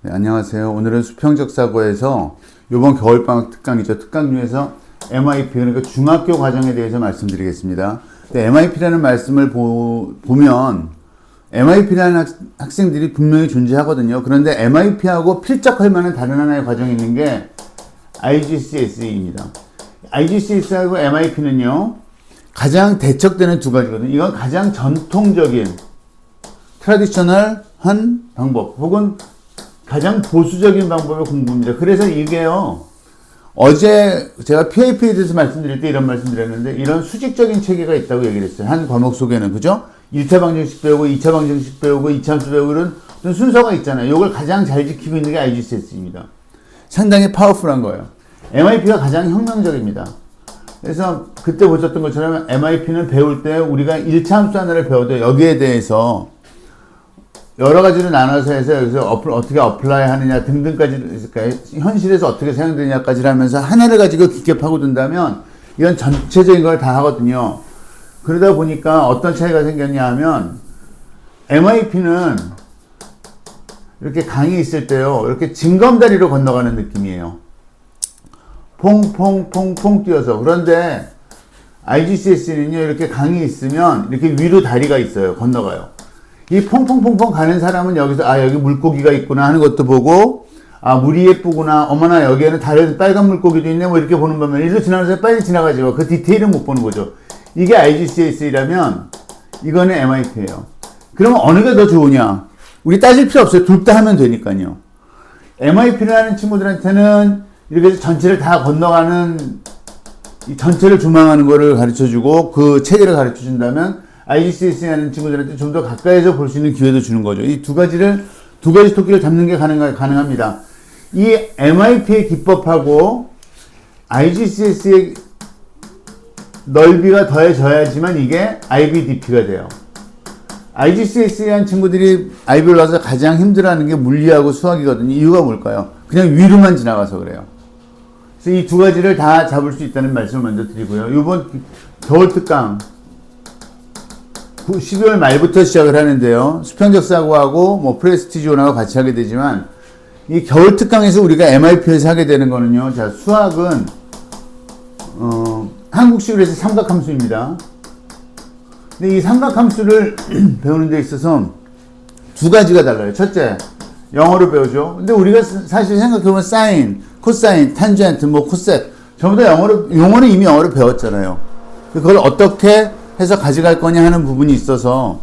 네, 안녕하세요. 오늘은 수평적사고에서 이번 겨울방학 특강이죠. 특강 중에서 MIP, 그러니까 중학교 과정에 대해서 말씀드리겠습니다. MIP라는 말씀을 보면 MIP라는 학생들이 분명히 존재하거든요. 그런데 MIP하고 필적할 만한 다른 하나의 과정이 있는 게 IGCSE입니다. IGCSE하고 MIP는요, 가장 대척되는 두 가지거든요. 이건 가장 전통적인 트라디셔널한 방법 혹은 가장 보수적인 방법의 공부입니다. 그래서 이게요, 어제 제가 PAP에 대해서 말씀드릴 때 이런 말씀 드렸는데, 이런 수직적인 체계가 있다고 얘기를 했어요. 한 과목 속에는, 그죠? 1차 방정식 배우고, 2차 방정식 배우고, 2차 함수 배우고, 이런 순서가 있잖아요. 이걸 가장 잘 지키고 있는 게 IGCSE입니다. 상당히 파워풀한 거예요. MIP가 가장 혁명적입니다. 그래서 그때 보셨던 것처럼 MIP는 배울 때 우리가 1차 함수 하나를 배워도 여기에 대해서 여러 가지로 나눠서 해서 여기서 어떻게 어플라이 하느냐 등등까지, 현실에서 어떻게 사용되냐까지 하면서 하나를 가지고 깊게 파고든다면 이건 전체적인 걸 다 하거든요. 그러다 보니까 어떤 차이가 생겼냐 하면, MIP는 이렇게 강의 있을 때요, 이렇게 징검다리로 건너가는 느낌이에요. 퐁퐁퐁퐁 뛰어서. 그런데 IGCSE는요, 이렇게 강의 있으면 이렇게 위로 다리가 있어요. 건너가요. 이 퐁퐁퐁퐁 가는 사람은 여기서 여기 물고기가 있구나 하는 것도 보고, 물이 예쁘구나, 어머나 여기에는 다른 빨간 물고기도 있네, 뭐 이렇게 보는 반면에 이리로 지나가서 빨리 지나가지고 그 디테일은 못 보는 거죠. 이게 IGCSE라면 이거는 MIP예요. 그러면 어느 게 더 좋으냐? 우리 따질 필요 없어요. 둘 다 하면 되니까요. MIP를 하는 친구들한테는 이렇게 해서 전체를 다 건너가는, 이 전체를 조망하는 거를 가르쳐주고 그 체계를 가르쳐준다면, IGCSE 하는 친구들한테 좀 더 가까이서 볼 수 있는 기회도 주는 거죠. 이 두 가지 토끼를 잡는 게 가능합니다. 이 MIP의 기법하고 IGCSE의 넓이가 더해져야지만 이게 IBDP가 돼요. IGCSE 한 친구들이 IB를 가서 가장 힘들어하는 게 물리하고 수학이거든요. 이유가 뭘까요? 그냥 위로만 지나가서 그래요. 그래서 이 두 가지를 다 잡을 수 있다는 말씀을 먼저 드리고요. 이번 겨울 특강 12월 말부터 시작을 하는데요. 수평적사고하고 뭐 프레스티지온하고 같이 하게 되지만, 이 겨울 특강에서 우리가 MIP에서 하게 되는 거는요. 자, 수학은 한국식으로 해서 삼각함수입니다. 근데 이 삼각함수를 배우는 데 있어서 두 가지가 달라요. 첫째, 영어로 배우죠. 근데 우리가 사실 생각해보면 사인, 코사인, 탄젠트, 뭐 코셋 전부 다 용어는 이미 영어로 배웠잖아요. 그걸 어떻게 해서 가져갈 거냐 하는 부분이 있어서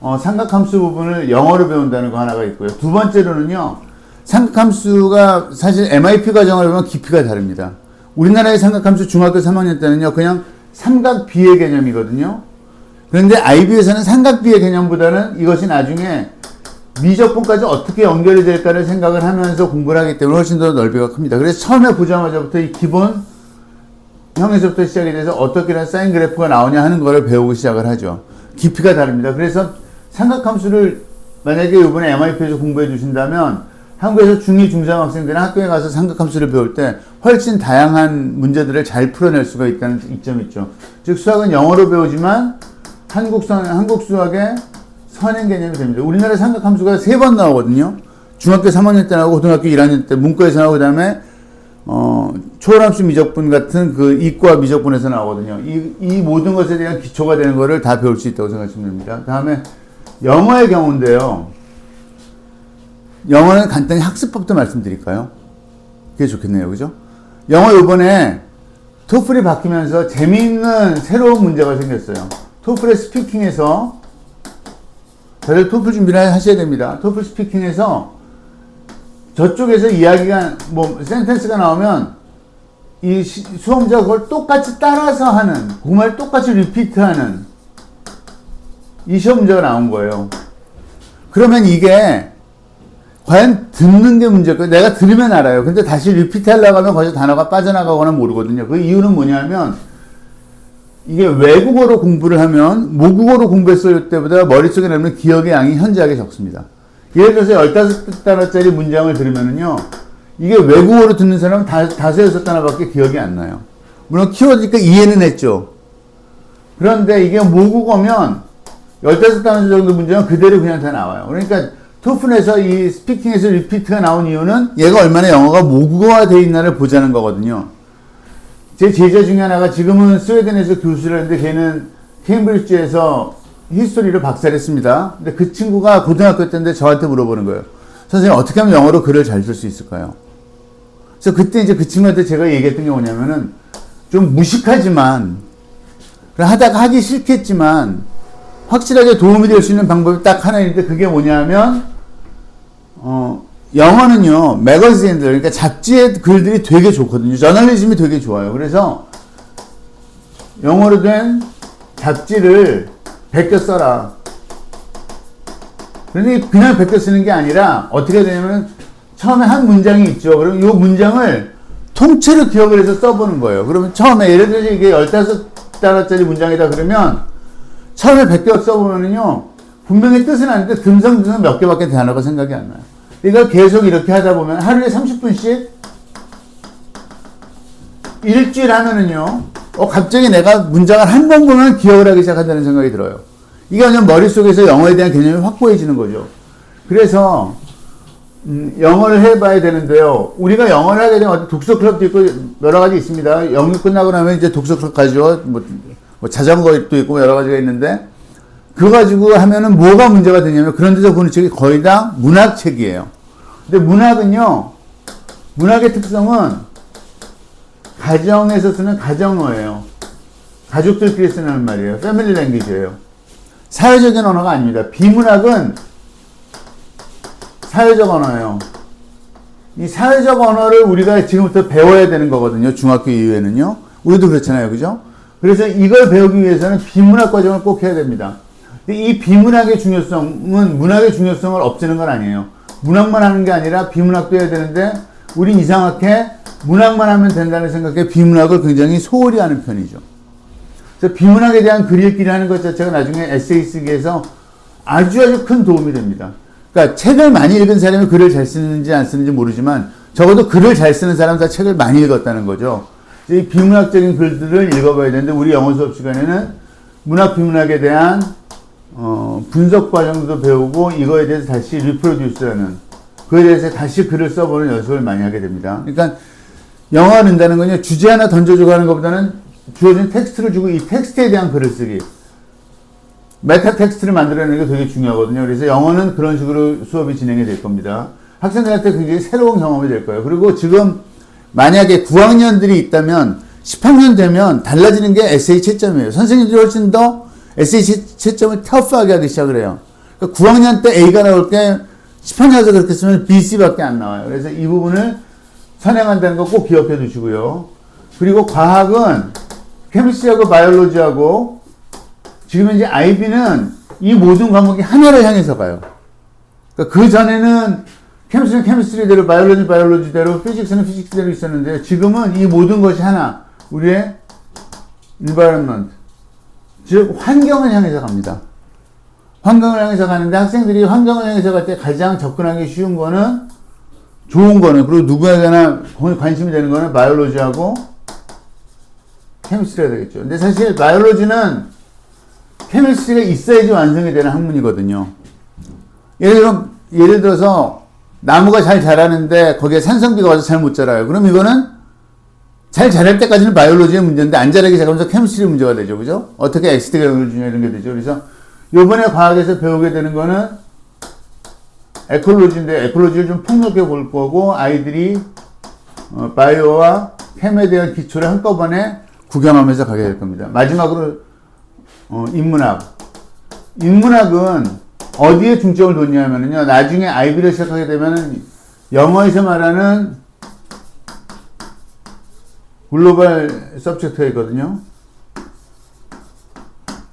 삼각함수 부분을 영어로 배운다는 거 하나가 있고요. 두 번째로는요, 삼각함수가 사실 MIP 과정을 보면 깊이가 다릅니다. 우리나라의 삼각함수 중학교 3학년 때는요, 그냥 삼각비의 개념이거든요. 그런데 IB에서는 삼각비의 개념보다는 이것이 나중에 미적분까지 어떻게 연결이 될까를 생각을 하면서 공부를 하기 때문에 훨씬 더 넓이가 큽니다. 그래서 처음에 보자마자부터 이 기본 형에서부터 시작이 돼서 어떻게 사인 그래프가 나오냐 하는 거를 배우고 시작을 하죠. 깊이가 다릅니다. 그래서 삼각함수를 만약에 이번에 MIP에서 공부해 주신다면, 한국에서 중2, 중3 학생들은 학교에 가서 삼각함수를 배울 때 훨씬 다양한 문제들을 잘 풀어낼 수가 있다는 이점이 있죠. 즉, 수학은 영어로 배우지만 한국 수학의 선행 개념이 됩니다. 우리나라 삼각함수가 3번 나오거든요. 중학교 3학년 때 나오고 고등학교 1학년 때 문과에서 나오고, 그 다음에 초월함수 미적분 같은 그 이과 미적분에서 나오거든요. 이 모든 것에 대한 기초가 되는 거를 다 배울 수 있다고 생각하시면 됩니다. 다음에 영어의 경우인데요. 영어는 간단히 학습법도 말씀드릴까요? 그게 좋겠네요. 그죠? 영어 요번에 토플이 바뀌면서 재미있는 새로운 문제가 생겼어요. 토플의 스피킹에서, 다들 토플 준비를 하셔야 됩니다. 토플 스피킹에서 저쪽에서 이야기가, 센텐스가 나오면 이 수험자가 그걸 똑같이 따라서 하는, 그 말 똑같이 리피트하는 이 시험 문제가 나온 거예요. 그러면 이게 과연 듣는 게 문제일까요? 내가 들으면 알아요. 근데 다시 리피트 하려고 하면 거기서 단어가 빠져나가거나 모르거든요. 그 이유는 뭐냐면, 이게 외국어로 공부를 하면 모국어로 공부했을 때보다 머릿속에 남는 기억의 양이 현저하게 적습니다. 예를 들어서 15단어짜리 문장을 들으면은요, 이게 외국어로 듣는 사람은 5-6단어밖에 기억이 안 나요. 물론 키워드니까 이해는 했죠. 그런데 이게 모국어면 15단어 정도 문장은 그대로 그냥 다 나와요. 그러니까 토플에서 이 스피킹에서 리피트가 나온 이유는 얘가 얼마나 영어가 모국어화되어 있나를 보자는 거거든요. 제 제자 중에 하나가 지금은 스웨덴에서 교수를 하는데 걔는 케임브리지에서 히스토리를 박사를 했습니다. 근데 그 친구가 고등학교 때인데 저한테 물어보는 거예요. 선생님, 어떻게 하면 영어로 글을 잘 쓸 수 있을까요? 그래서 그때 이제 그 친구한테 제가 얘기했던 게 뭐냐면은 좀 무식하지만 하다가 하기 싫겠지만 확실하게 도움이 될 수 있는 방법이 딱 하나 있는데 그게 뭐냐면 영어는요 매거진들 그러니까 잡지의 글들이 되게 좋거든요. 저널리즘이 되게 좋아요. 그래서 영어로 된 잡지를 베껴 써라. 그런데 그냥 베껴 쓰는 게 아니라 어떻게 되냐면 처음에 한 문장이 있죠. 그럼 이 문장을 통째로 기억을 해서 써보는 거예요. 그러면 처음에 예를 들어서 이게 15단어짜리 문장이다 그러면 처음에 베껴 써보면은요 분명히 뜻은 아는데 듬성듬성 몇 개밖에 단어가 생각이 안 나요. 이걸 계속 이렇게 하다 보면 하루에 30분씩 일주일 하면은요 갑자기 내가 문장을 한 번 보면 기억을 하기 시작한다는 생각이 들어요. 이게 그냥 머릿속에서 영어에 대한 개념이 확고해지는 거죠. 그래서 영어를 해봐야 되는데요. 우리가 영어를 하게 되면 어떤 독서 클럽도 있고 여러 가지 있습니다. 영유 끝나고 나면 이제 독서 클럽 가죠. 뭐 자전거도 있고 여러 가지가 있는데 그거 가지고 하면은 뭐가 문제가 되냐면 그런 데서 보는 책이 거의 다 문학책이에요. 근데 문학은요, 문학의 특성은 가정에서 쓰는 가정어예요. 가족들끼리 쓰는 말이에요. 패밀리 랭귀지예요. 사회적인 언어가 아닙니다. 비문학은 사회적 언어예요. 이 사회적 언어를 우리가 지금부터 배워야 되는 거거든요. 중학교 이후에는요. 우리도 그렇잖아요. 그죠? 그래서 이걸 배우기 위해서는 비문학 과정을 꼭 해야 됩니다. 이 비문학의 중요성은 문학의 중요성을 없애는 건 아니에요. 문학만 하는 게 아니라 비문학도 해야 되는데 우린 이상하게 문학만 하면 된다는 생각에 비문학을 굉장히 소홀히 하는 편이죠. 그래서 비문학에 대한 글 읽기를 하는 것 자체가 나중에 에세이 쓰기에서 아주 큰 도움이 됩니다. 그러니까 책을 많이 읽은 사람이 글을 잘 쓰는지 안 쓰는지 모르지만 적어도 글을 잘 쓰는 사람은 다 책을 많이 읽었다는 거죠. 이 비문학적인 글들을 읽어봐야 되는데 우리 영어 수업 시간에는 문학 비문학에 대한 분석 과정도 배우고 이거에 대해서 다시 리프로듀스하는 그에 대해서 다시 글을 써보는 연습을 많이 하게 됩니다. 그러니까 영어가 는다는 건요 주제 하나 던져주고 하는 것보다는 주어진 텍스트를 주고 이 텍스트에 대한 글을 쓰기 메타 텍스트를 만들어내는 게 되게 중요하거든요. 그래서 영어는 그런 식으로 수업이 진행이 될 겁니다. 학생들한테 굉장히 새로운 경험이 될 거예요. 그리고 지금 만약에 9학년들이 있다면 10학년 되면 달라지는 게 에세이 채점이에요. 선생님들이 훨씬 더 에세이 채점을 터프하게 하기 시작을 해요. 그러니까 9학년 때 A가 나올 게 10학년에서 그렇게 쓰면 B, C밖에 안 나와요. 그래서 이 부분을 선행한다는 거 꼭 기억해 두시고요. 그리고 과학은 케미스트리하고 바이올로지하고 지금 현재 IB는 이 모든 과목이 하나를 향해서 가요. 그러니까 그 전에는 케미스트리는 케미스트리대로, 바이올로지는 바이올로지대로, 피직스는 피직스대로 있었는데 지금은 이 모든 것이 하나, 우리의 environment, 즉 환경을 향해서 갑니다. 환경을 향해서 가는데 학생들이 환경을 향해서 갈 때 가장 접근하기 쉬운 거는 좋은 거는 그리고 누구에게나 관심이 되는 거는 바이올로지하고 케미스트리가 되겠죠. 근데 사실 바이올로지는 케미스트리가 있어야지 완성이 되는 학문이거든요. 예를 들어서 나무가 잘 자라는데 거기에 산성비가 와서 잘 못 자라요. 그럼 이거는 잘 자랄 때까지는 바이올로지의 문제인데 안 자라기 시작하면서 케미스트리 문제가 되죠. 그죠? 어떻게 엑스트가 영향을 주냐 이런 게 되죠. 그래서 요번에 과학에서 배우게 되는 거는 에콜로지인데 에콜로지를 좀 폭넓게 볼 거고 아이들이 바이오와 캠에 대한 기초를 한꺼번에 구경하면서 가게 될 겁니다. 마지막으로 인문학. 인문학은 어디에 중점을 뒀냐면요. 나중에 IB를 시작하게 되면은 영어에서 말하는 글로벌 서브젝트가 있거든요.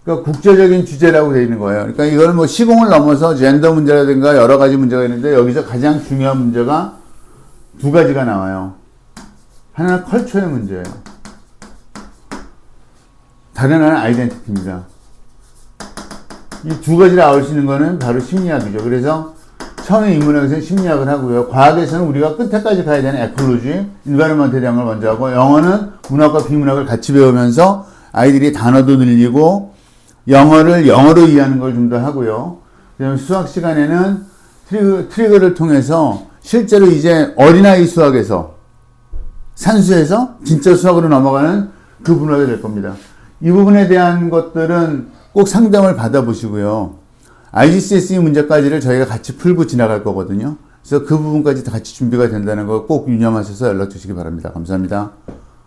그러니까 국제적인 주제라고 되어 있는 거예요. 그러니까 이걸 뭐 시공을 넘어서 젠더 문제라든가 여러 가지 문제가 있는데 여기서 가장 중요한 문제가 두 가지가 나와요. 하나는 컬처의 문제예요. 다른 하나는 아이덴티티입니다. 이 두 가지를 아우르시는 거는 바로 심리학이죠. 그래서 처음에 인문학에서는 심리학을 하고요. 과학에서는 우리가 끝에까지 가야 되는 에콜로지, 인바이러먼트에 대한 걸 먼저 하고 영어는 문학과 비문학을 같이 배우면서 아이들이 단어도 늘리고 영어를 영어로 이해하는 걸 좀 더 하고요. 그다음에 수학 시간에는 트리거를 통해서 실제로 이제 어린아이 수학에서 산수에서 진짜 수학으로 넘어가는 그 분야가 될 겁니다. 이 부분에 대한 것들은 꼭 상담을 받아보시고요. IGCSE 문제까지를 저희가 같이 풀고 지나갈 거거든요. 그래서 그 부분까지 다 같이 준비가 된다는 걸 꼭 유념하셔서 연락 주시기 바랍니다. 감사합니다.